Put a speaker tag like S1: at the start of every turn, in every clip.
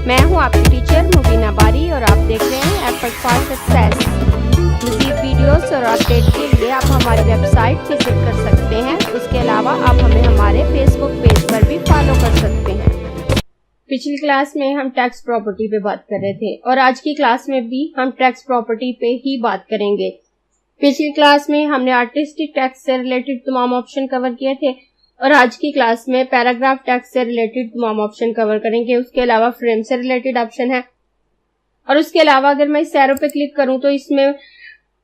S1: मैं हूं आपकी टीचर मुबीना बारी और आप देख रहे हैं एफर्ट फॉर सक्सेस। मज़ीद वीडियोस और अपडेट के लिए आप हमारी वेबसाइट विजिट कर सकते हैं। उसके अलावा आप हमें हमारे फेसबुक पेज पर भी फॉलो कर सकते हैं। पिछली क्लास में हम टैक्स प्रॉपर्टी पे बात कर रहे थे और आज की क्लास में भी हम टैक्स प्रॉपर्टी पे ही बात करेंगे। पिछली क्लास में हमने आर्टिस्टिक टैक्स से रिलेटेड तमाम ऑप्शन कवर किए थे और आज की क्लास में पैराग्राफ टैक्स से रिलेटेड तमाम ऑप्शन कवर करेंगे। उसके अलावा फ्रेम से रिलेटेड ऑप्शन है और उसके अलावा अगर मैं इस एरो पे क्लिक करूं तो इसमें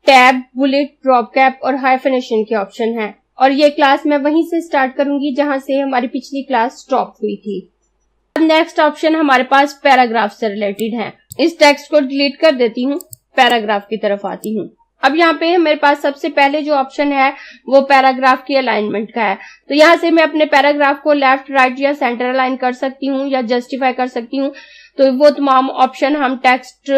S1: टैब, बुलेट, ड्रॉप कैप और हाइफनेशन के ऑप्शन है। और ये क्लास मैं वहीं से स्टार्ट करूंगी जहां से हमारी पिछली क्लास स्टॉप हुई थी। अब नेक्स्ट ऑप्शन हमारे पास पैराग्राफ से रिलेटेड है। इस टेक्स्ट को डिलीट कर देती हूँ, पैराग्राफ की तरफ आती हूँ। अब यहाँ पे मेरे पास सबसे पहले जो ऑप्शन है वो पैराग्राफ की अलाइनमेंट का है। तो यहाँ से मैं अपने पैराग्राफ को लेफ्ट, राइट या सेंटर अलाइन कर सकती हूँ या जस्टिफाई कर सकती हूँ। तो वो तमाम ऑप्शन हम टेक्स्ट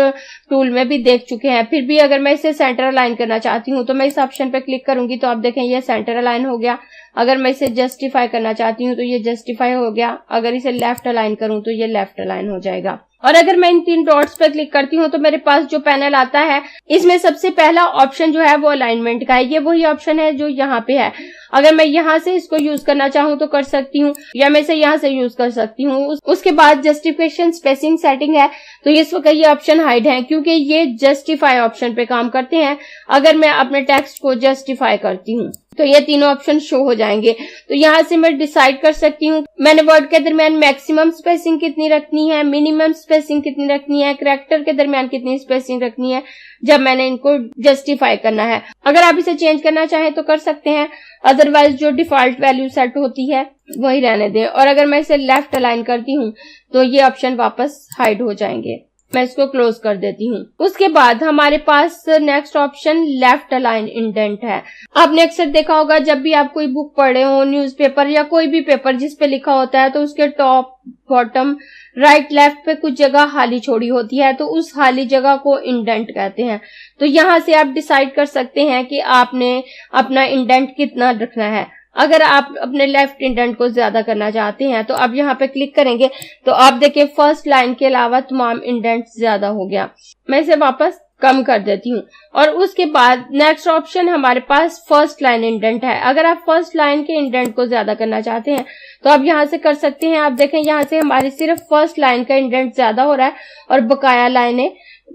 S1: टूल में भी देख चुके हैं। फिर भी अगर मैं इसे सेंटर अलाइन करना चाहती हूँ तो मैं इस ऑप्शन पे क्लिक करूंगी तो आप देखें ये सेंटर अलाइन हो गया। अगर मैं इसे जस्टिफाई करना चाहती हूँ तो ये जस्टिफाई हो गया। अगर इसे लेफ्ट अलाइन करूं तो ये लेफ्ट अलाइन हो जाएगा। और अगर मैं इन 3 डॉट्स पर क्लिक करती हूँ तो मेरे पास जो पैनल आता है इसमें सबसे पहला ऑप्शन जो है वो अलाइनमेंट का है। ये वही ऑप्शन है जो यहाँ पे है। अगर मैं यहाँ से इसको यूज करना चाहूँ तो कर सकती हूँ या मैं इसे यहाँ से यूज कर सकती हूँ। उसके बाद जस्टिफिकेशन स्पेसिंग सेटिंग है। तो इस वक्त ये ऑप्शन हाइड है क्योंकि ये जस्टिफाई ऑप्शन पे काम करते हैं। अगर मैं अपने टेक्स्ट को जस्टिफाई करती हूँ तो ये तीनों ऑप्शन शो हो जाएंगे। तो यहाँ से मैं डिसाइड कर सकती हूँ मैंने वर्ड के दरमियान मैक्सिमम स्पेसिंग कितनी रखनी है, मिनिमम स्पेसिंग कितनी रखनी है, कैरेक्टर के दरमियान कितनी स्पेसिंग रखनी है जब मैंने इनको जस्टिफाई करना है। अगर आप इसे चेंज करना चाहें तो कर सकते हैं, अदरवाइज जो डिफॉल्ट वैल्यू सेट होती है वही रहने दें। और अगर मैं इसे लेफ्ट अलाइन करती हूँ तो ये ऑप्शन वापस हाइड हो जाएंगे। मैं इसको क्लोज कर देती हूँ। उसके बाद हमारे पास next option left align indent है। आपने अक्सर देखा होगा जब भी आप कोई बुक पढ़े हो, न्यूज़पेपर या कोई भी पेपर जिस पे लिखा होता है तो उसके टॉप, बॉटम, राइट, लेफ्ट पे कुछ जगह खाली छोड़ी होती है तो उस खाली जगह को इंडेंट कहते हैं। तो यहाँ से आप डिसाइड कर सकते हैं कि आपने अपना इंडेंट कितना रखना है। अगर आप अपने लेफ्ट इंडेंट को ज्यादा करना चाहते हैं तो अब यहाँ पे क्लिक करेंगे तो आप देखिए फर्स्ट लाइन के अलावा तमाम इंडेंट ज्यादा हो गया। मैं इसे वापस कम कर देती हूँ। और उसके बाद नेक्स्ट ऑप्शन हमारे पास फर्स्ट लाइन इंडेंट है। अगर आप फर्स्ट लाइन के इंडेंट को ज्यादा करना चाहते हैं तो आप यहाँ से कर सकते हैं। आप देखें यहाँ से हमारी सिर्फ फर्स्ट लाइन का इंडेंट ज्यादा हो रहा है और बकाया लाइनें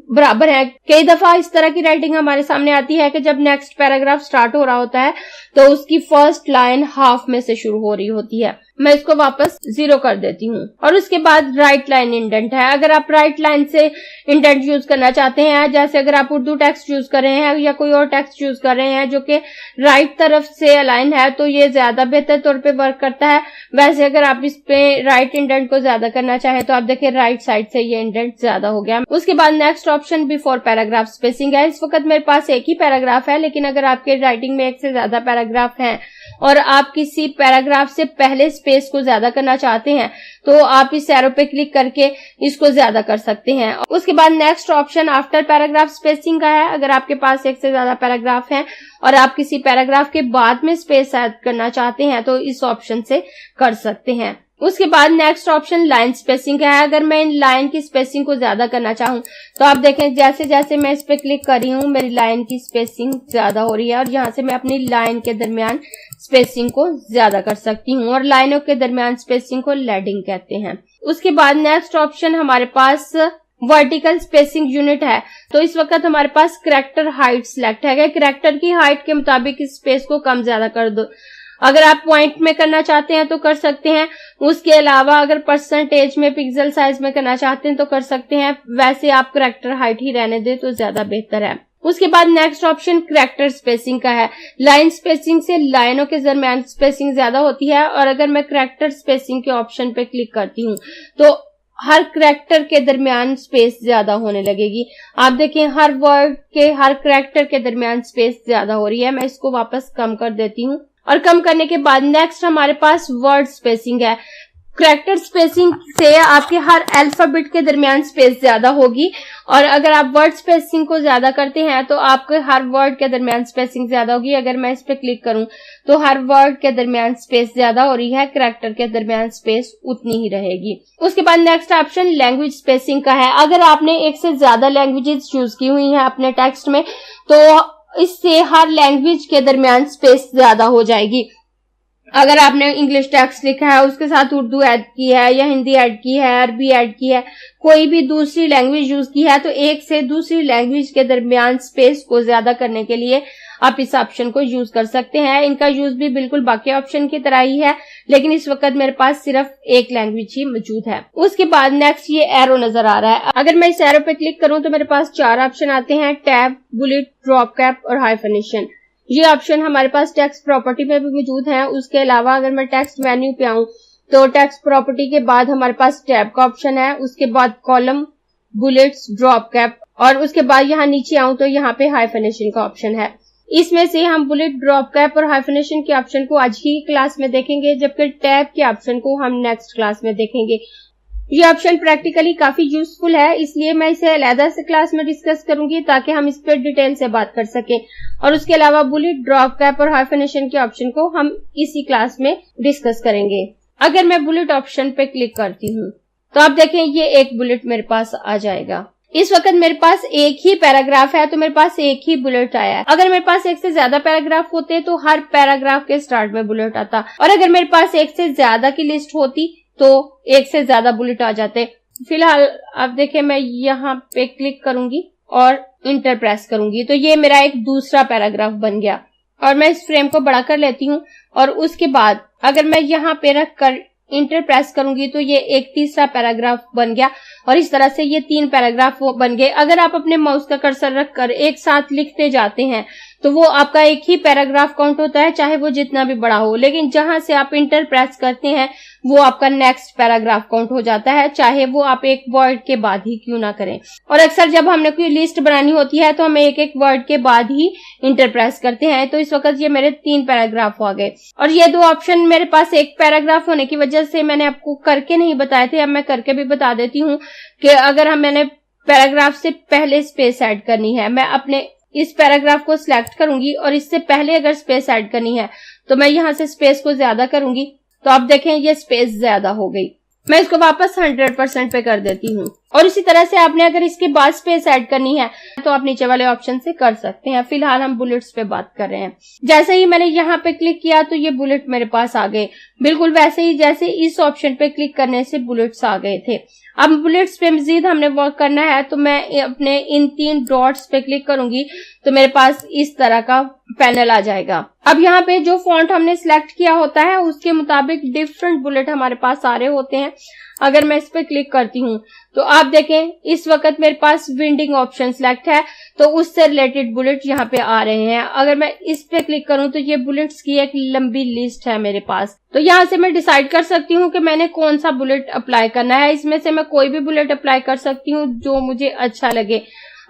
S1: बराबर है। कई दफा इस तरह की राइटिंग हमारे सामने आती है कि जब नेक्स्ट पैराग्राफ स्टार्ट हो रहा होता है तो उसकी फर्स्ट लाइन हाफ में से शुरू हो रही होती है। मैं इसको वापस 0 कर देती हूँ। और उसके बाद राइट लाइन इंडेंट है। अगर आप राइट लाइन से इंडेंट यूज करना चाहते हैं, जैसे अगर आप उर्दू टेक्स्ट यूज कर रहे हैं या कोई और टेक्स्ट यूज कर रहे हैं जो कि राइट तरफ से अलाइन है तो ये ज्यादा बेहतर तौर पे वर्क करता है। वैसे अगर आप इस पे राइट इंडेंट को ज्यादा करना चाहें तो आप देखिए राइट साइड से ये इंडेंट ज्यादा हो गया। उसके बाद next option before paragraph spacing है। इस वक्त मेरे पास एक ही पैराग्राफ है, लेकिन अगर आपके राइटिंग में एक से ज्यादा पैराग्राफ हैं और आप किसी पैराग्राफ से पहले स्पेस को ज्यादा करना चाहते हैं तो आप इस एरो पे क्लिक करके इसको ज्यादा कर सकते हैं। उसके बाद next option after paragraph spacing का है। अगर आपके पास एक से ज्यादा पैराग्राफ हैं और आप किसी पैराग्राफ के बाद में स्पेस ऐड करना चाहते हैं तो इस ऑप्शन से कर सकते हैं। उसके बाद नेक्स्ट ऑप्शन लाइन स्पेसिंग है। अगर मैं इन लाइन की स्पेसिंग को ज्यादा करना चाहूँ तो आप देखें जैसे जैसे मैं इस पे क्लिक कर रही हूँ मेरी लाइन की स्पेसिंग ज्यादा हो रही है और यहाँ से मैं अपनी लाइन के दरमियान स्पेसिंग को ज्यादा कर सकती हूँ और लाइनों के दरमियान स्पेसिंग को लेडिंग कहते हैं। उसके बाद नेक्स्ट ऑप्शन हमारे पास वर्टिकल स्पेसिंग यूनिट है। तो इस वक्त हमारे पास कैरेक्टर हाइट सिलेक्ट है। कैरेक्टर की हाइट के मुताबिक इस स्पेस को कम ज्यादा कर दो। अगर आप पॉइंट में करना चाहते हैं तो कर सकते हैं। उसके अलावा अगर परसेंटेज में, पिक्सल साइज में करना चाहते हैं तो कर सकते हैं। वैसे आप कैरेक्टर हाइट ही रहने दें तो ज्यादा बेहतर है। उसके बाद नेक्स्ट ऑप्शन कैरेक्टर स्पेसिंग का है। लाइन स्पेसिंग से लाइनों के दरमियान स्पेसिंग ज्यादा होती है और अगर मैं कैरेक्टर स्पेसिंग के ऑप्शन पे क्लिक करती हूँ तो हर कैरेक्टर के दरमियान स्पेस ज्यादा होने लगेगी। आप देखें हर वर्ड के, हर कैरेक्टर के दरमियान स्पेस ज्यादा हो रही है। मैं इसको वापस कम कर देती हूँ। और कम करने के बाद नेक्स्ट हमारे पास वर्ड स्पेसिंग है। करैक्टर स्पेसिंग से आपके हर अल्फाबेट के दरमियान स्पेस ज्यादा होगी, और अगर आप वर्ड स्पेसिंग को ज्यादा करते हैं तो आपके हर वर्ड के दरमियान स्पेसिंग ज्यादा होगी। अगर मैं इस पे क्लिक करूं तो हर वर्ड के दरमियान स्पेस ज्यादा हो रही है, करैक्टर के दरमियान स्पेस उतनी ही रहेगी। उसके बाद नेक्स्ट ऑप्शन लैंग्वेज स्पेसिंग का है। अगर आपने एक से ज्यादा लैंग्वेजेस चूज की हुई हैं अपने टेक्स्ट में तो इससे हर लैंग्वेज के दरमियान स्पेस ज्यादा हो जाएगी। अगर आपने इंग्लिश टेक्स्ट लिखा है, उसके साथ उर्दू ऐड की है या हिंदी ऐड की है, अरबी ऐड की है, कोई भी दूसरी लैंग्वेज यूज की है, तो एक से दूसरी लैंग्वेज के दरमियान स्पेस को ज्यादा करने के लिए आप इस ऑप्शन को यूज कर सकते हैं। इनका यूज भी बिल्कुल बाकी ऑप्शन की तरह ही है, लेकिन इस वक्त मेरे पास सिर्फ एक लैंग्वेज ही मौजूद है। उसके बाद नेक्स्ट ये एरो नजर आ रहा है। अगर मैं इस एरो पे क्लिक करूं तो मेरे पास 4 ऑप्शन आते हैं, टैब, बुलेट, ड्रॉप कैप और हाइफनेशन। ये ऑप्शन हमारे पास टेक्स्ट प्रॉपर्टी में भी मौजूद है। उसके अलावा अगर मैं टेक्स्ट मेन्यू पे आऊं तो टेक्स्ट प्रॉपर्टी के बाद हमारे पास टैब का ऑप्शन है, उसके बाद कॉलम, बुलेट्स, ड्रॉप कैप, और उसके बाद यहाँ नीचे आऊं तो यहाँ पे हाइफनेशन का ऑप्शन है। इसमें से हम बुलेट, ड्रॉप कैप और हाइफनेशन के ऑप्शन को आज ही क्लास में देखेंगे, जबकि टैब के ऑप्शन को हम नेक्स्ट क्लास में देखेंगे। ये ऑप्शन प्रैक्टिकली काफी यूजफुल है, इसलिए मैं इसे अलग से क्लास में डिस्कस करूंगी ताकि हम इस पर डिटेल से बात कर सकें। और उसके अलावा बुलेट, ड्रॉप कैप और हाइफनेशन के ऑप्शन को हम इसी क्लास में डिस्कस करेंगे। अगर मैं बुलेट ऑप्शन पे क्लिक करती हूँ तो आप देखें ये एक बुलेट मेरे पास आ जाएगा। इस वक्त मेरे पास एक ही पैराग्राफ है तो मेरे पास एक ही बुलेट आया है। अगर मेरे पास एक से ज्यादा पैराग्राफ होते तो हर पैराग्राफ के स्टार्ट में बुलेट आता, और अगर मेरे पास एक से ज्यादा की लिस्ट होती तो एक से ज्यादा बुलेट आ जाते। फिलहाल आप देखें मैं यहाँ पे क्लिक करूंगी और इंटर प्रेस करूंगी तो ये मेरा एक दूसरा पैराग्राफ बन गया। और मैं इस फ्रेम को बड़ा कर लेती हूँ और उसके बाद अगर मैं यहाँ पे रख कर इंटर प्रेस करूंगी तो ये एक तीसरा पैराग्राफ बन गया, और इस तरह से ये 3 पैराग्राफ बन गए। अगर आप अपने माउस का कर्सर रखकर एक साथ लिखते जाते हैं तो वो आपका एक ही पैराग्राफ काउंट होता है, चाहे वो जितना भी बड़ा हो। लेकिन जहां से आप इंटर प्रेस करते हैं वो आपका नेक्स्ट पैराग्राफ काउंट हो जाता है, चाहे वो आप एक वर्ड के बाद ही क्यों ना करें। और अक्सर जब हमने कोई लिस्ट बनानी होती है तो हम एक एक वर्ड के बाद ही इंटर प्रेस करते हैं। तो इस वक्त ये मेरे 3 पैराग्राफ आ गए, और ये 2 ऑप्शन मेरे पास एक पैराग्राफ होने की वजह से मैंने आपको करके नहीं बताए थे। अब मैं करके भी बता देती हूँ कि अगर मैंने पैराग्राफ से पहले स्पेस ऐड करनी है, मैं अपने इस पैराग्राफ को सिलेक्ट करूंगी और इससे पहले अगर स्पेस ऐड करनी है तो मैं यहाँ से स्पेस को ज्यादा करूंगी तो आप देखें ये स्पेस ज्यादा हो गई। मैं इसको वापस 100% पे कर देती हूँ। और इसी तरह से आपने अगर इसके बाद स्पेस ऐड करनी है तो आप नीचे वाले ऑप्शन से कर सकते हैं। फिलहाल हम बुलेट्स पे बात कर रहे हैं। जैसे ही मैंने यहाँ पे क्लिक किया तो ये बुलेट मेरे पास आ गए, बिल्कुल वैसे ही जैसे इस ऑप्शन पे क्लिक करने से बुलेट्स आ गए थे। अब बुलेट्स पे मजीद हमने वर्क करना है तो मैं अपने इन 3 डॉट्स पे क्लिक करूंगी तो मेरे पास इस तरह का पैनल आ जाएगा। अब यहाँ पे जो फॉन्ट हमने सिलेक्ट किया होता है उसके मुताबिक डिफरेंट बुलेट हमारे पास आ रहे होते हैं। अगर मैं इस पे क्लिक करती हूँ तो आप देखें इस वक्त मेरे पास विंडिंग ऑप्शन सिलेक्ट है तो उससे रिलेटेड बुलेट यहाँ पे आ रहे हैं। अगर मैं इस पे क्लिक करूँ तो ये बुलेट्स की एक लंबी लिस्ट है मेरे पास, तो यहाँ से मैं डिसाइड कर सकती हूँ कि मैंने कौन सा बुलेट अप्लाई करना है। इसमें से मैं कोई भी बुलेट अप्लाई कर सकती हूँ जो मुझे अच्छा लगे।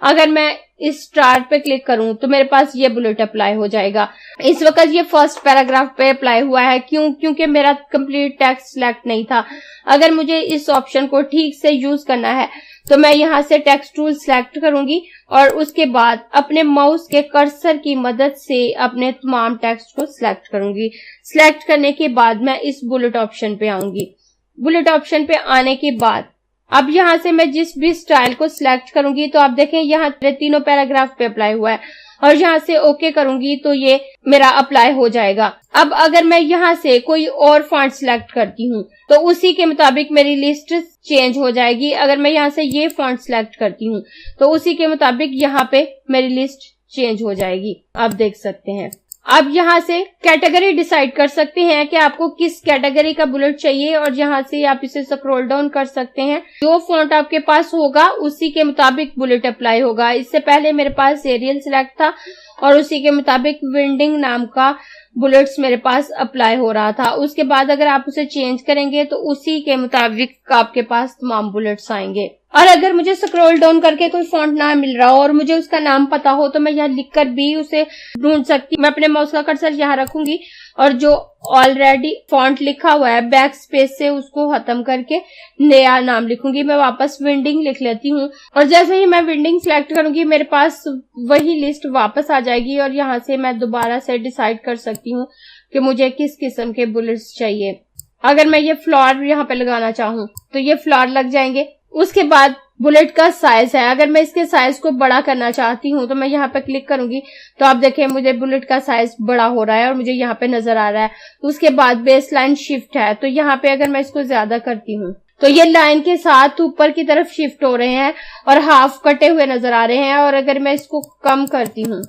S1: अगर मैं इस स्टार्ट पे क्लिक करूं तो मेरे पास ये बुलेट अप्लाई हो जाएगा। इस वक्त ये फर्स्ट पैराग्राफ पे अप्लाई हुआ है, क्योंकि मेरा कंप्लीट टेक्स्ट सिलेक्ट नहीं था। अगर मुझे इस ऑप्शन को ठीक से यूज करना है तो मैं यहाँ से टेक्स्ट टूल सिलेक्ट करूंगी और उसके बाद अपने माउस के कर्सर की मदद से अपने तमाम टेक्स्ट को सिलेक्ट करूंगी। सिलेक्ट करने के बाद मैं इस बुलेट ऑप्शन पे आऊंगी। बुलेट ऑप्शन पे आने के बाद अब यहाँ से मैं जिस भी स्टाइल को सिलेक्ट करूंगी तो आप देखें यहाँ 3 पैराग्राफ पे अप्लाई हुआ है, और यहाँ से ओके करूंगी तो ये मेरा अप्लाई हो जाएगा। अब अगर मैं यहाँ से कोई और फॉन्ट सिलेक्ट करती हूँ तो उसी के मुताबिक मेरी लिस्ट चेंज हो जाएगी। अगर मैं यहाँ से ये फॉन्ट सिलेक्ट करती हूँ तो उसी के मुताबिक यहाँ पे मेरी लिस्ट चेंज हो जाएगी। आप देख सकते हैं। अब यहाँ से कैटेगरी डिसाइड कर सकते हैं कि आपको किस कैटेगरी का बुलेट चाहिए, और यहाँ से आप इसे स्क्रॉल डाउन कर सकते हैं। जो फॉन्ट आपके पास होगा उसी के मुताबिक बुलेट अप्लाई होगा। इससे पहले मेरे पास एरियल सिलेक्ट था और उसी के मुताबिक विंडिंग नाम का बुलेट्स मेरे पास अप्लाई हो रहा था। उसके बाद अगर आप उसे चेंज करेंगे तो उसी के मुताबिक आपके पास तमाम बुलेट्स आएंगे। और अगर मुझे स्क्रॉल डाउन करके कोई फॉन्ट ना मिल रहा हो और मुझे उसका नाम पता हो तो मैं यहाँ लिखकर भी उसे ढूंढ सकती हूँ। मैं अपने माउस का कर्सर यहाँ रखूंगी और जो ऑलरेडी फॉन्ट लिखा हुआ है बैक स्पेस से उसको खत्म करके नया नाम लिखूंगी। मैं वापस विंडिंग लिख लेती हूँ और जैसे ही मैं विंडिंग सिलेक्ट करूंगी मेरे पास वही लिस्ट वापस आ जाएगी और यहाँ से मैं दोबारा से डिसाइड कर सकती हूँ कि मुझे किस किस्म के बुलेट्स चाहिए। अगर मैं ये फ्लावर यहाँ पे लगाना चाहूँ तो ये फ्लावर लग जाएंगे। उसके बाद बुलेट का साइज है, अगर मैं इसके साइज को बड़ा करना चाहती हूँ तो मैं यहाँ पे क्लिक करूंगी तो आप देखें मुझे बुलेट का साइज बड़ा हो रहा है और मुझे यहाँ पे नजर आ रहा है। उसके बाद बेस लाइन शिफ्ट है, तो यहाँ पे अगर मैं इसको ज्यादा करती हूँ तो ये लाइन के साथ ऊपर की तरफ शिफ्ट हो रहे हैं और हाफ कटे हुए नजर आ रहे हैं। और अगर मैं इसको कम करती हूँ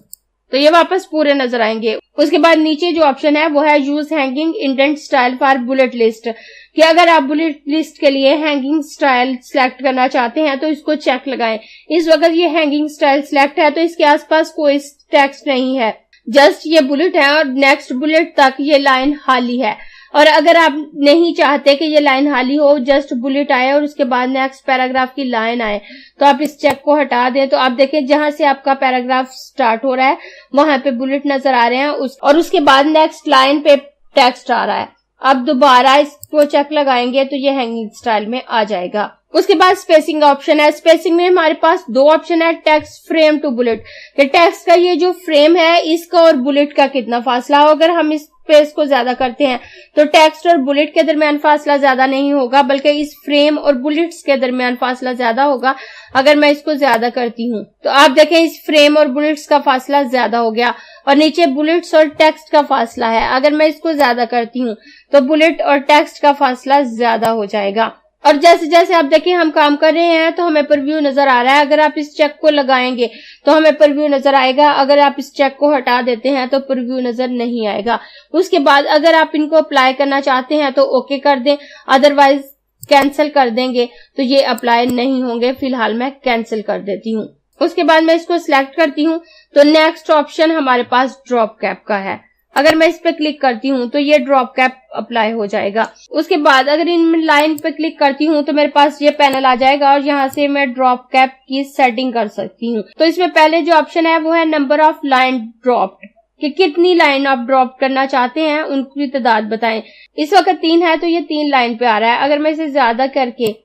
S1: तो ये वापस पूरे नजर आएंगे। उसके बाद नीचे जो ऑप्शन है वो है use hanging indent style for bullet list, कि अगर आप बुलेट लिस्ट के लिए हैंगिंग स्टाइल सिलेक्ट करना चाहते हैं तो इसको चेक लगाएं। इस वक्त ये हैंगिंग स्टाइल सिलेक्ट है तो इसके आसपास कोई टेक्स्ट नहीं है, जस्ट ये बुलेट है और नेक्स्ट बुलेट तक ये लाइन खाली है। और अगर आप नहीं चाहते कि ये लाइन खाली हो, जस्ट बुलेट आए और उसके बाद नेक्स्ट पैराग्राफ की लाइन आए, तो आप इस चेक को हटा दें। तो आप देखें जहां से आपका पैराग्राफ स्टार्ट हो रहा है वहां पे बुलेट नजर आ रहे हैं और उसके बाद नेक्स्ट लाइन पे टेक्स्ट आ रहा है। अब दोबारा इसको चेक लगाएंगे तो ये हैंगिंग स्टाइल में आ जाएगा। उसके बाद स्पेसिंग ऑप्शन है। स्पेसिंग में हमारे पास दो ऑप्शन है, टेक्स्ट फ्रेम टू बुलेट, कि टेक्स्ट का ये जो फ्रेम है इसका और बुलेट का कितना फासला हो। अगर हम इस स्पेस को ज्यादा करते हैं तो टेक्स्ट और बुलेट के दरमियान फासला ज्यादा नहीं होगा, बल्कि इस फ्रेम और बुलेट्स के दरमियान फासला ज्यादा होगा अगर मैं इसको ज्यादा करती हूँ। तो आप देखें इस फ्रेम और बुलेट्स का फासला ज्यादा हो गया और नीचे बुलेट्स और टेक्स्ट का फासला है। अगर मैं इसको ज्यादा करती हूँ तो बुलेट और टेक्स्ट का फासला ज्यादा हो जाएगा। और जैसे जैसे आप देखिए हम काम कर रहे हैं तो हमें प्रीव्यू नजर आ रहा है। अगर आप इस चेक को लगाएंगे तो हमें प्रीव्यू नजर आएगा, अगर आप इस चेक को हटा देते हैं तो प्रीव्यू नजर नहीं आएगा। उसके बाद अगर आप इनको अप्लाई करना चाहते हैं तो ओके कर दें, अदरवाइज कैंसिल कर देंगे तो ये अप्लाई नहीं होंगे। फिलहाल मैं कैंसिल कर देती हूँ। उसके बाद मैं इसको सिलेक्ट करती हूँ तो नेक्स्ट ऑप्शन हमारे पास ड्रॉप कैप का है। अगर मैं इस पे क्लिक करती हूँ तो ये ड्रॉप कैप अप्लाई हो जाएगा। उसके बाद अगर इन लाइन पे क्लिक करती हूँ तो मेरे पास ये पैनल आ जाएगा और यहाँ से मैं ड्रॉप कैप की सेटिंग कर सकती हूँ। तो इसमें पहले जो ऑप्शन है वो है नंबर ऑफ लाइन ड्रॉप्ड, कि कितनी लाइन आप ड्रॉप करना चाहते हैं उनकी तादाद बताएं। इस वक्त 3 है तो ये 3 लाइन पे आ रहा है। अगर मैं इसे ज्यादा करके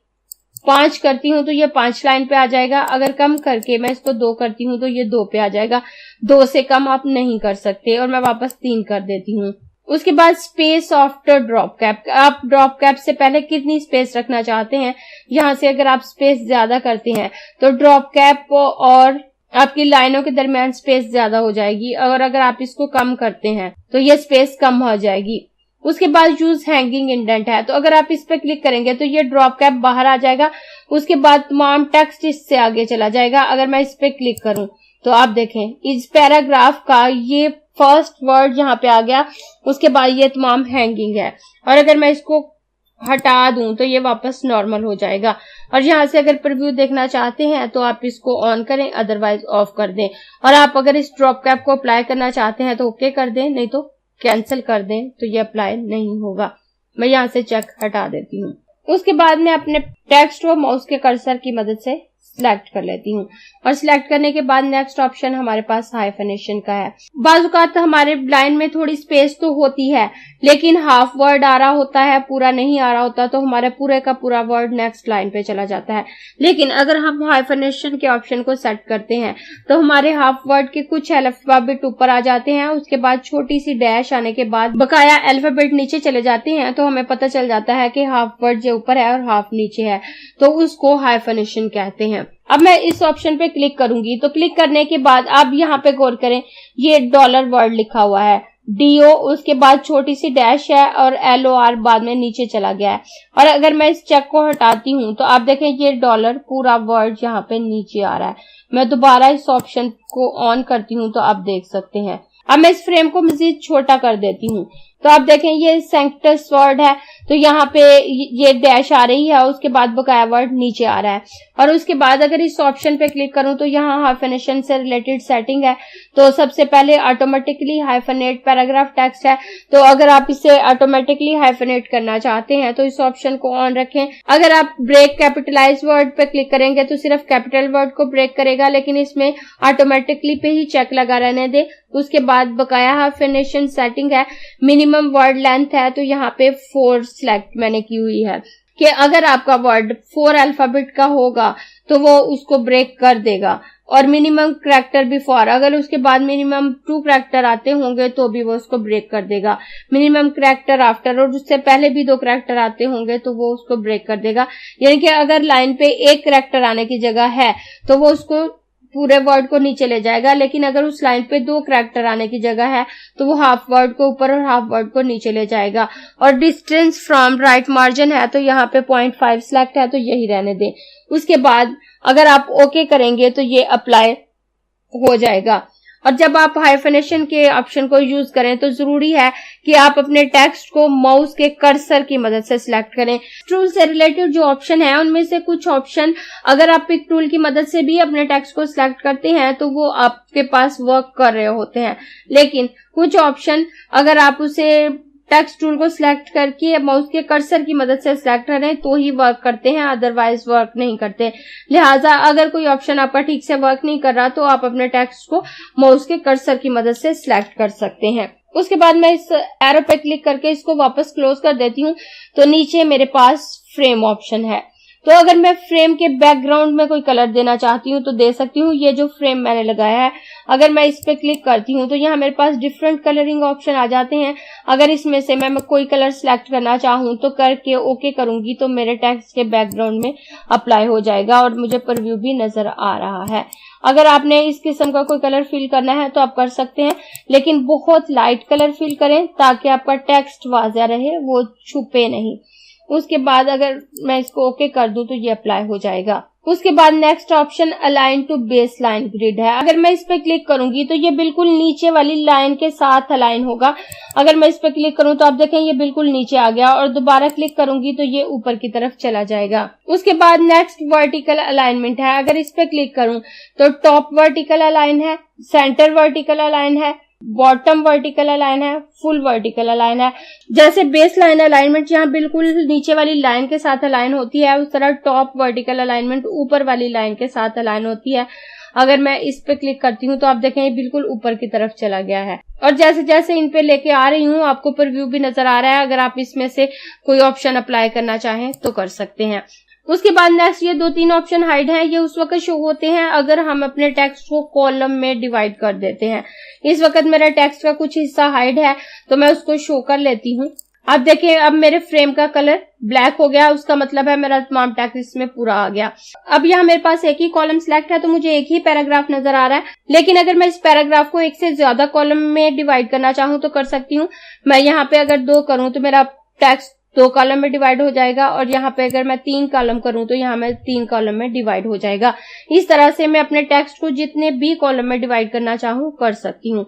S1: 5 करती हूँ तो ये 5 लाइन पे आ जाएगा। अगर कम करके मैं इसको 2 करती हूँ तो ये 2 पे आ जाएगा। 2 से कम आप नहीं कर सकते और मैं वापस 3 कर देती हूँ। उसके बाद स्पेस आफ्टर ड्रॉप कैप, आप ड्रॉप कैप से पहले कितनी स्पेस रखना चाहते हैं। यहाँ से अगर आप स्पेस ज्यादा करते हैं तो ड्रॉप कैप और आपकी लाइनों के दरमियान स्पेस ज्यादा हो जाएगी और अगर आप इसको कम करते हैं तो ये स्पेस कम हो जाएगी। उसके बाद यूज हैंगिंग इंडेंट है, तो अगर आप इस पे क्लिक करेंगे तो ये ड्रॉप कैप बाहर आ जाएगा। उसके बाद तमाम टेक्स्ट इससे आगे चला जाएगा। अगर मैं इस पे क्लिक करूं तो आप देखें इस पैराग्राफ का ये फर्स्ट वर्ड यहाँ पे आ गया। उसके बाद ये तमाम हैंगिंग है और अगर मैं इसको हटा दूं तो ये वापस नॉर्मल हो जाएगा। और यहाँ से अगर प्रीव्यू देखना चाहते हैं तो आप इसको ऑन करें, अदरवाइज ऑफ कर दें। और आप अगर इस ड्रॉप कैप को अप्लाई करना चाहते हैं तो ओके कर दें, नहीं तो कैंसिल कर दें तो ये अप्लाई नहीं होगा। मैं यहाँ से चेक हटा देती हूँ। उसके बाद मैं अपने टेक्स्ट को माउस के कर्सर की मदद से सिलेक्ट कर लेती हूँ और सिलेक्ट करने के बाद नेक्स्ट ऑप्शन हमारे पास हाइफनेशन का है। बाज़ हमारे लाइन में थोड़ी स्पेस तो होती है लेकिन हाफ वर्ड आ रहा होता है, पूरा नहीं आ रहा होता, तो हमारे पूरे का पूरा वर्ड नेक्स्ट लाइन पे चला जाता है। लेकिन अगर हम हाइफनेशन के ऑप्शन को सेट करते हैं तो हमारे हाफ वर्ड के कुछ अल्फाबेट ऊपर आ जाते हैं, उसके बाद छोटी सी डैश आने के बाद बकाया अल्फाबेट नीचे चले जाते हैं, तो हमें पता चल जाता है कि हाफ वर्ड जो ऊपर है और हाफ नीचे है, तो उसको हाइफनेशन कहते हैं। अब मैं इस ऑप्शन पे क्लिक करूंगी तो क्लिक करने के बाद आप यहाँ पे गौर करें, ये डॉलर वर्ड लिखा हुआ है, DO, उसके बाद छोटी सी डैश है और LOR बाद में नीचे चला गया है। और अगर मैं इस चेक को हटाती हूँ तो आप देखें ये डॉलर पूरा वर्ड यहाँ पे नीचे आ रहा है। मैं दोबारा इस ऑप्शन को ऑन करती हूँ तो आप देख सकते हैं। अब मैं इस फ्रेम को मजीद छोटा कर देती हूँ तो आप देखें ये सेंक्टस वर्ड है, तो यहाँ पे ये डैश आ रही है, उसके बाद बकाया वर्ड नीचे आ रहा है। और उसके बाद अगर इस ऑप्शन पे क्लिक करूं तो यहाँ हाइफनेशन से रिलेटेड सेटिंग है। तो सबसे पहले ऑटोमेटिकली हाइफनेट पैराग्राफ टेक्स्ट है, तो अगर आप इसे ऑटोमेटिकली हाइफनेट करना चाहते हैं तो इस ऑप्शन को ऑन रखें। अगर आप ब्रेक कैपिटलाइज वर्ड पे क्लिक करेंगे तो सिर्फ कैपिटल वर्ड को ब्रेक करेगा, लेकिन इसमें ऑटोमेटिकली पे ही चेक लगा रहने दे। उसके बाद बकाया हाइफनेशन सेटिंग है, मिनिमम मिनिमम वर्ड लेंथ है तो यहाँ पे 4 सिलेक्ट मैंने की हुई है कि अगर आपका वर्ड 4 अल्फाबेट का होगा तो वो उसको ब्रेक कर देगा, और मिनिमम करैक्टर बिफोर, अगर उसके बाद मिनिमम 2 करैक्टर आते होंगे तो भी वो उसको ब्रेक कर देगा। मिनिमम करैक्टर आफ्टर, और उससे पहले भी 2 करैक्टर आते होंगे तो वो उसको ब्रेक कर देगा। यानी कि अगर लाइन पे 1 करैक्टर आने की जगह है तो वो उसको पूरे वर्ड को नीचे ले जाएगा, लेकिन अगर उस लाइन पे 2 करैक्टर आने की जगह है तो वो हाफ वर्ड को ऊपर और हाफ वर्ड को नीचे ले जाएगा। और डिस्टेंस फ्रॉम राइट मार्जिन है तो यहाँ पे 0.5 सिलेक्ट है तो यही रहने दें। उसके बाद अगर आप ओके करेंगे तो ये अप्लाई हो जाएगा। और जब आप हाइफनेशन के ऑप्शन को यूज करें तो जरूरी है कि आप अपने टेक्स्ट को माउस के कर्सर की मदद से सिलेक्ट करें। टूल से रिलेटेड जो ऑप्शन है उनमें से कुछ ऑप्शन अगर आप पिक टूल की मदद से भी अपने टेक्स्ट को सिलेक्ट करते हैं तो वो आपके पास वर्क कर रहे होते हैं, लेकिन कुछ ऑप्शन अगर आप उसे टेक्स्ट टूल को सिलेक्ट करके माउस के कर्सर की मदद से सिलेक्ट करें तो ही वर्क करते हैं, अदरवाइज वर्क नहीं करते। लिहाजा अगर कोई ऑप्शन आपका ठीक से वर्क नहीं कर रहा तो आप अपने टेक्स्ट को माउस के कर्सर की मदद से सिलेक्ट कर सकते हैं। उसके बाद मैं इस एरो पे क्लिक करके इसको वापस क्लोज कर देती हूँ तो नीचे मेरे पास फ्रेम ऑप्शन है। तो अगर मैं फ्रेम के बैकग्राउंड में कोई कलर देना चाहती हूँ तो दे सकती हूँ। ये जो फ्रेम मैंने लगाया है, अगर मैं इस पे क्लिक करती हूँ तो यहाँ मेरे पास डिफरेंट कलरिंग ऑप्शन आ जाते हैं। अगर इसमें से मैं कोई कलर सिलेक्ट करना चाहूँ तो करके ओके करूंगी तो मेरे टेक्स्ट के बैकग्राउंड में अप्लाई हो जाएगा और मुझे प्रीव्यू भी नजर आ रहा है। अगर आपने इस किस्म का कोई कलर फिल करना है तो आप कर सकते हैं, लेकिन बहुत लाइट कलर फिल करें ताकि आपका टेक्स्ट वाज़िह रहे, वो छुपे नहीं। उसके बाद अगर मैं इसको ओके कर दूं तो ये अप्लाई हो जाएगा। उसके बाद next option align to base line grid है। अगर मैं इस पे क्लिक करूंगी तो ये बिल्कुल नीचे वाली लाइन के साथ अलाइन होगा। अगर मैं इस पे क्लिक करूं तो आप देखें ये बिल्कुल नीचे आ गया, और दोबारा क्लिक करूंगी तो ये ऊपर की तरफ चला जाएगा। उसके बाद नेक्स्ट वर्टिकल अलाइनमेंट है। अगर इस पे क्लिक करूं तो टॉप वर्टिकल अलाइन है, सेंटर वर्टिकल अलाइन है, बॉटम वर्टिकल अलाइन है, फुल वर्टिकल अलाइन है। जैसे बेस लाइन अलाइनमेंट यहाँ बिल्कुल नीचे वाली लाइन के साथ अलाइन होती है, उस तरह टॉप वर्टिकल अलाइनमेंट ऊपर वाली लाइन के साथ अलाइन होती है। अगर मैं इस पे क्लिक करती हूँ तो आप देखें ये बिल्कुल ऊपर की तरफ चला गया है। और जैसे जैसे इन पे लेके आ रही हूँ आपको प्रीव्यू भी नजर आ रहा है। अगर आप इसमें से कोई ऑप्शन अप्लाई करना चाहें तो कर सकते हैं। उसके बाद नेक्स्ट ये 2-3 ऑप्शन हाइड हैं। ये उस वक्त शो होते हैं अगर हम अपने टेक्स्ट को कॉलम में डिवाइड कर देते हैं। इस वक्त मेरा टेक्स्ट का कुछ हिस्सा हाइड है तो मैं उसको शो कर लेती हूँ। अब देखें अब मेरे फ्रेम का कलर ब्लैक हो गया, उसका मतलब है मेरा तमाम टेक्स्ट इसमें पूरा आ गया। अब यहाँ मेरे पास एक ही कॉलम सिलेक्ट है तो मुझे एक ही पैराग्राफ नजर आ रहा है, लेकिन अगर मैं इस पैराग्राफ को एक से ज्यादा कॉलम में डिवाइड करना चाहूँ तो कर सकती हूँ। मैं यहाँ पे अगर 2 करूँ तो मेरा टेक्स्ट 2 कॉलम में डिवाइड हो जाएगा, और यहाँ पे अगर मैं 3 कॉलम करूं तो यहाँ में 3 कॉलम में डिवाइड हो जाएगा। इस तरह से मैं अपने टेक्स्ट को जितने भी कॉलम में डिवाइड करना चाहूँ कर सकती हूँ।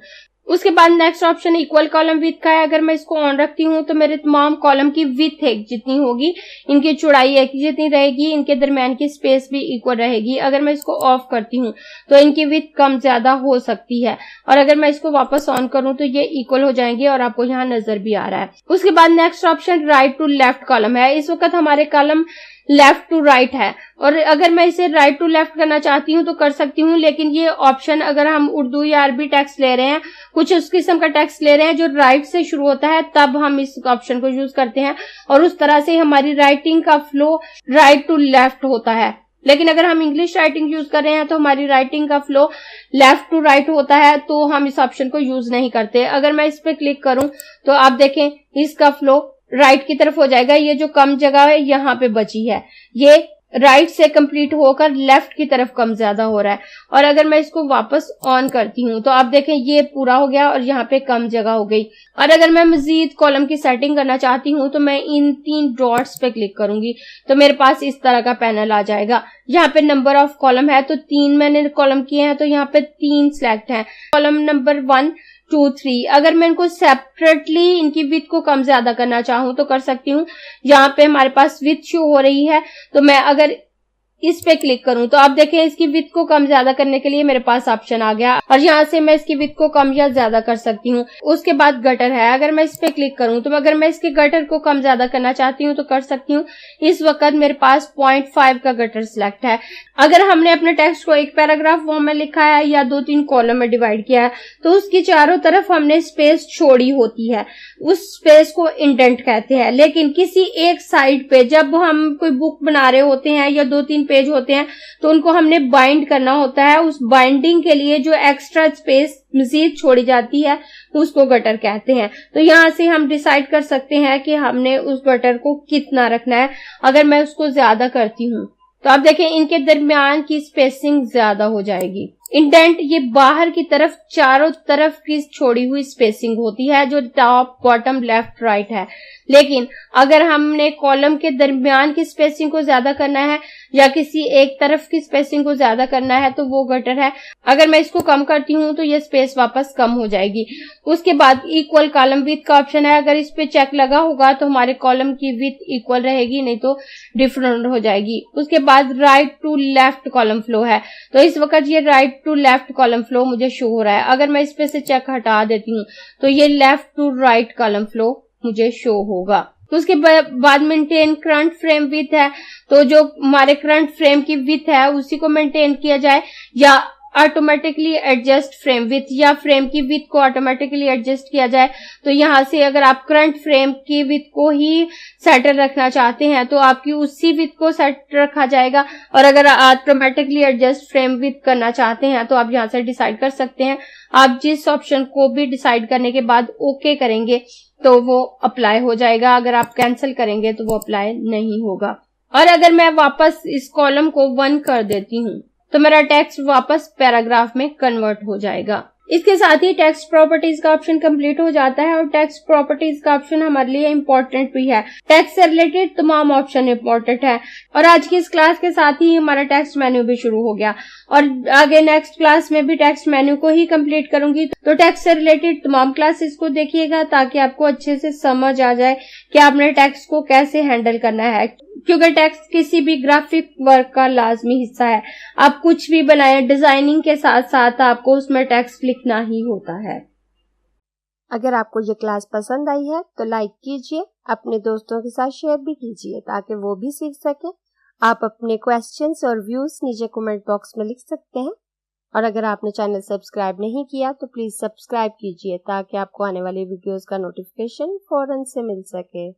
S1: उसके बाद next option equal column with का है। अगर मैं इसको ऑन रखती हूँ तो मेरे तमाम कॉलम की विथ एक जितनी होगी, इनकी चौड़ाई एक जितनी रहेगी, इनके दरमियान की स्पेस भी इक्वल रहेगी। अगर मैं इसको ऑफ करती हूँ तो इनकी विथ कम ज्यादा हो सकती है, और अगर मैं इसको वापस ऑन करूँ तो ये इक्वल हो जाएंगे और आपको यहाँ नजर भी आ रहा है। उसके बाद next option right to left column है। इस वक्त हमारे कॉलम लेफ्ट टू राइट है, और अगर मैं इसे राइट टू लेफ्ट करना चाहती हूँ तो कर सकती हूँ, लेकिन ये ऑप्शन अगर हम उर्दू या अरबी टेक्स्ट ले रहे हैं, कुछ उस किस्म का टेक्स्ट ले रहे हैं जो राइट से शुरू होता है, तब हम इस ऑप्शन को यूज करते हैं और उस तरह से हमारी राइटिंग का फ्लो राइट टू लेफ्ट होता है। लेकिन अगर हम इंग्लिश राइटिंग यूज कर रहे हैं तो हमारी राइटिंग का फ्लो लेफ्ट टू राइट होता है, तो हम इस ऑप्शन को यूज नहीं करते। अगर मैं इस पे क्लिक करूं तो आप देखें इसका फ्लो राइट की तरफ हो जाएगा। ये जो कम जगह है यहाँ पे बची है, ये राइट से कंप्लीट होकर लेफ्ट की तरफ कम ज्यादा हो रहा है। और अगर मैं इसको वापस ऑन करती हूँ तो आप देखें ये पूरा हो गया और यहाँ पे कम जगह हो गई। और अगर मैं मजीद कॉलम की सेटिंग करना चाहती हूँ तो मैं इन 3 डॉट्स पे क्लिक करूंगी तो मेरे पास इस तरह का पैनल आ जाएगा। यहाँ पे नंबर ऑफ कॉलम है तो 3 मैंने कॉलम किए हैं तो यहाँ पे 3 सिलेक्ट है, कॉलम नंबर 1, 2, 3। अगर मैं इनको सेपरेटली इनकी विथ को कम ज्यादा करना चाहूँ तो कर सकती हूँ। यहाँ पे हमारे पास विथ शो हो रही है तो मैं अगर इस पे क्लिक करूं तो आप देखें इसकी विड्थ को कम ज्यादा करने के लिए मेरे पास ऑप्शन आ गया और यहाँ से मैं इसकी विड्थ को कम या ज्यादा कर सकती हूँ। उसके बाद गटर है, अगर मैं इस पे क्लिक करूं तो अगर मैं इसके गटर को कम ज्यादा करना चाहती हूँ तो कर सकती हूँ। इस वक्त मेरे पास 0.5 का गटर सिलेक्ट है। अगर हमने अपने टेक्स्ट को एक पैराग्राफ फॉर्म में लिखा है या 2-3 कॉलम में डिवाइड किया है तो उसकी चारों तरफ हमने स्पेस छोड़ी होती है, उस स्पेस को इंडेंट कहते हैं। लेकिन किसी एक साइड पे जब हम कोई बुक बना रहे होते हैं या 2-3 पेज होते हैं तो उनको हमने बाइंड करना होता है। उस बाइंडिंग के लिए जो एक्स्ट्रा स्पेस मजीद छोड़ी जाती है उसको गटर कहते हैं। तो यहाँ से हम डिसाइड कर सकते हैं कि हमने उस गटर को कितना रखना है। अगर मैं उसको ज्यादा करती हूँ तो आप देखें इनके दरमियान की स्पेसिंग ज्यादा हो जाएगी। इंडेंट ये बाहर की तरफ चारों तरफ की छोड़ी हुई स्पेसिंग होती है जो टॉप बॉटम लेफ्ट राइट है। लेकिन अगर हमने कॉलम के दरमियान की स्पेसिंग को ज्यादा करना है या किसी एक तरफ की स्पेसिंग को ज्यादा करना है तो वो गटर है। अगर मैं इसको कम करती हूँ तो ये स्पेस वापस कम हो जाएगी। उसके बाद इक्वल कॉलम विड्थ का ऑप्शन है, अगर इस पे चेक लगा होगा तो हमारे कॉलम की विड्थ इक्वल रहेगी, नहीं तो डिफरेंट हो जाएगी। उसके बाद right to left column flow है, तो इस वक्त ये right to left column flow मुझे शो हो रहा है। अगर मैं इस पे से चेक हटा देती हूँ तो ये left to right column flow मुझे शो होगा। तो उसके बाद मेंटेन करंट फ्रेम विड्थ है, तो जो हमारे करंट फ्रेम की विड्थ है उसी को मेंटेन किया जाए या ऑटोमेटिकली एडजस्ट फ्रेम विड्थ या फ्रेम की विड्थ को ऑटोमेटिकली एडजस्ट किया जाए। तो यहाँ से अगर आप करंट फ्रेम की विड्थ को ही सेट रखना चाहते हैं तो आपकी उसी विड्थ को सेट रखा जाएगा, और अगर ऑटोमेटिकली एडजस्ट फ्रेम विड्थ करना चाहते हैं तो आप यहाँ से डिसाइड कर सकते हैं। आप जिस ऑप्शन को भी डिसाइड करने के बाद ओके करेंगे तो वो अप्लाई हो जाएगा, अगर आप कैंसिल करेंगे तो वो अप्लाई नहीं होगा। और अगर मैं वापस इस कॉलम को 1 कर देती हूँ तो मेरा टेक्स्ट वापस पैराग्राफ में कन्वर्ट हो जाएगा। इसके साथ ही टेक्स्ट प्रॉपर्टीज का ऑप्शन कंप्लीट हो जाता है, और टेक्स्ट प्रॉपर्टीज का ऑप्शन हमारे लिए इम्पोर्टेंट भी है। टेक्स्ट से रिलेटेड तमाम ऑप्शन इम्पोर्टेंट है। और आज की इस क्लास के साथ ही हमारा टेक्स्ट मेन्यू भी शुरू हो गया, और आगे नेक्स्ट क्लास में भी टेक्स्ट मेन्यू को ही कंप्लीट करूंगी। तो टेक्स्ट से रिलेटेड तमाम क्लासेस को देखिएगा ताकि आपको अच्छे से समझ आ जाए कि आपने टेक्स्ट को कैसे हैंडल करना है, क्योंकि टेक्स्ट किसी भी ग्राफिक वर्क का लाजमी हिस्सा है। आप कुछ भी बनाएं, डिजाइनिंग के साथ साथ आपको उसमें टेक्स्ट लिखना ही होता है।
S2: अगर आपको ये क्लास पसंद आई है तो लाइक कीजिए, अपने दोस्तों के साथ शेयर भी कीजिए ताकि वो भी सीख सके। आप अपने क्वेश्चंस और व्यूज नीचे कमेंट बॉक्स में लिख सकते हैं, और अगर आपने चैनल सब्सक्राइब नहीं किया तो प्लीज सब्सक्राइब कीजिए ताकि आपको आने वाली वीडियोस का नोटिफिकेशन फौरन से मिल सके।